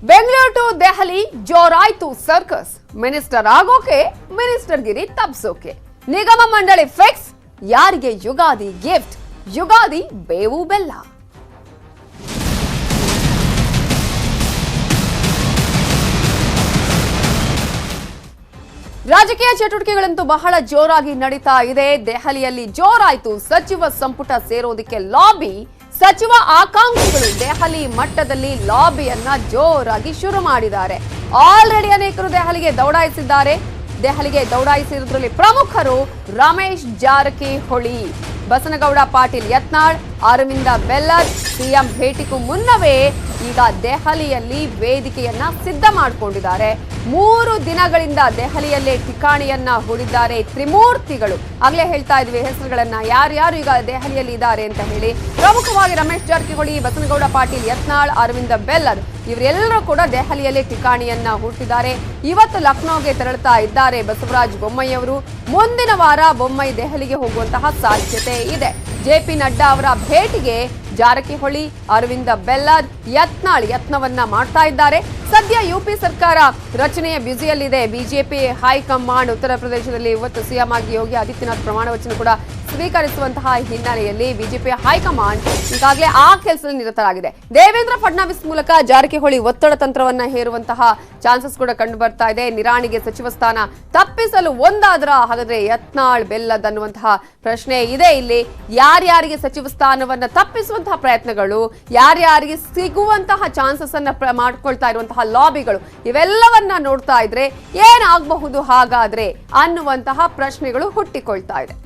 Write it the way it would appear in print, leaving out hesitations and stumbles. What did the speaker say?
Bengaluru to Delhi ಜೋರಾಯ್ತು circus. Minister ಆಗೋಕೆ minister ಗಿರಿ ತಪ್ಸೋಕೆ. ನಿಗಮ ಮಂಡಳಿ ಫಿಕ್ಸ್. ಯಾರಿಗೆ ಯುಗಾದಿ ಗಿಫ್ಟ್? ಯುಗಾದಿ ಬೇವು ಬೆಲ್ಲ. ರಾಜಕೀಯ ಚಟುವಟಿಕೆಗಳಂತೂ ಬಹಳ ಜೋರಾಗಿ ನಡೀತಾ ಇದೆ. ದೆಹಲಿಯಲ್ಲಿ ಜೋರಾಯ್ತು ಸಚಿವ ಸಂಪುಟ ಸೇರೋದಕ್ಕೆ ಲಾಬಿ. ಸಚಿವ ಆಕಾಂಕ್ಷಿಗಳು ದೆಹಲಿ ಮಟ್ಟದಲ್ಲಿ ಲಾಬಿಯನ್ನ ಜೋರಾಗಿ ಶುರು ಮಾಡಿದ್ದಾರೆ. ಆಲ್ರೆಡಿ ಅನೇಕರು ದೆಹಲಿಗೆ ದೌಡಾಯಿಸಿದ್ದಾರೆ. ದೆಹಲಿಗೆ ದೌಡಾಯಿಸಿರುವುದರಲ್ಲಿ ಪ್ರಮುಖರು ರಮೇಶ್ ಜಾರಕಿಹೊಳಿ, ಬಸನಗೌಡ ಪಾಟೀಲ್ ಯತ್ನಾಳ್, ಅರವಿಂದ ಬೆಲ್ಲದ್. ಸಿಎಂ ಭೇಟಿಗೂ ಮುನ್ನವೇ ಈಗ ದೆಹಲಿಯಲ್ಲಿ ವೇದಿಕೆಯನ್ನ ಸಿದ್ಧ ಮಾಡಿಕೊಂಡಿದ್ದಾರೆ. 3 ದಿನಗಳಿಂದ ದೆಹಲಿಯಲ್ಲೇ ಠಿಕಾಣಿಯನ್ನ ಹೂಡಿದ್ದಾರೆ ತ್ರಿಮೂರ್ತಿಗಳು. ಆಗ್ಲೇ ಹೇಳ್ತಾ ಇದ್ವಿ ಹೆಸರುಗಳನ್ನ, ಯಾರ್ಯಾರು ಈಗ ದೆಹಲಿಯಲ್ಲಿ ಇದ್ದಾರೆ ಅಂತ ಹೇಳಿ. ಪ್ರಮುಖವಾಗಿ ರಮೇಶ್ ಜಾರಕಿಹೊಳಿ, ಬಸನಗೌಡ ಪಾಟೀಲ್ ಯತ್ನಾಳ್, ಅರವಿಂದ ಬೆಲ್ಲದ್ ಇವರೆಲ್ಲರೂ ಕೂಡ ದೆಹಲಿಯಲ್ಲಿ ಠಿಕಾಣಿಯನ್ನ ಹೂಡಿದ್ದಾರೆ. ಇವತ್ತು ಲಕ್ನೋಗೆ ತೆರಳುತ್ತಾ ಇದ್ದಾರೆ ಬಸವರಾಜ ಬೊಮ್ಮಾಯಿ ಅವರು. ಮುಂದಿನ ವಾರ ಬೊಮ್ಮಾಯಿ ದೆಹಲಿಗೆ ಹೋಗುವಂತಹ ಸಾಧ್ಯತೆ ಇದೆ. ಜೆಪಿ ನಡ್ಡಾ ಅವರ ಭೇಟಿಗೆ ಜಾರಕಿಹೊಳಿ, ಅರವಿಂದ ಬೆಲ್ಲದ್, ಯತ್ನವನ್ನ ಮಾಡ್ತಾ ಇದ್ದಾರೆ. ಸದ್ಯ ಯುಪಿ ಸರ್ಕಾರ ರಚನೆಯ ಬ್ಯುಸಿಯಲ್ಲಿದೆ. ಬಿಜೆಪಿ ಹೈಕಮಾಂಡ್ ಉತ್ತರ ಪ್ರದೇಶದಲ್ಲಿ ಇವತ್ತು ಸಿಎಂ ಆಗಿ ಯೋಗಿ ಆದಿತ್ಯನಾಥ್ ಪ್ರಮಾಣ ವಚನ ಕೂಡ ಸ್ವೀಕರಿಸುವಂತಹ ಹಿನ್ನೆಲೆಯಲ್ಲಿ ಬಿಜೆಪಿ ಹೈಕಮಾಂಡ್ ಈಗಾಗಲೇ ಆ ಕೆಲಸದಲ್ಲಿ ನಿರತರಾಗಿದೆ. ದೇವೇಂದ್ರ ಫಡ್ನವೀಸ್ ಮೂಲಕ ಜಾರಕಿಹೊಳಿ ಒತ್ತಡ ತಂತ್ರವನ್ನ ಹೇರುವಂತಹ ಚಾನ್ಸಸ್ ಕೂಡ ಕಂಡು ಬರ್ತಾ ಇದೆ. ನಿರಾಣಿಗೆ ಸಚಿವ ಸ್ಥಾನ ತಪ್ಪಿಸಲು ಒಂದಾದ್ರ ಹಾಗಾದ್ರೆ ಯತ್ನಾಳ್, ಬೆಲ್ಲದ್ ಅನ್ನುವಂತಹ ಪ್ರಶ್ನೆ ಇದೆ. ಇಲ್ಲಿ ಯಾರ್ಯಾರಿಗೆ ಸಚಿವ ಸ್ಥಾನವನ್ನ ತಪ್ಪಿಸುವಂತಹ ಪ್ರಯತ್ನಗಳು, ಯಾರ್ಯಾರಿಗೆ ಸಿಗುವಂತಹ ಚಾನ್ಸಸ್ ಅನ್ನ ಮಾಡ್ಕೊಳ್ತಾ ಇರುವಂತಹ ಲಾಬಿಗಳು, ಇವೆಲ್ಲವನ್ನ ನೋಡ್ತಾ ಇದ್ರೆ ಏನಾಗಬಹುದು ಹಾಗಾದ್ರೆ ಅನ್ನುವಂತಹ ಪ್ರಶ್ನೆಗಳು ಹುಟ್ಟಿಕೊಳ್ತಾ ಇದೆ.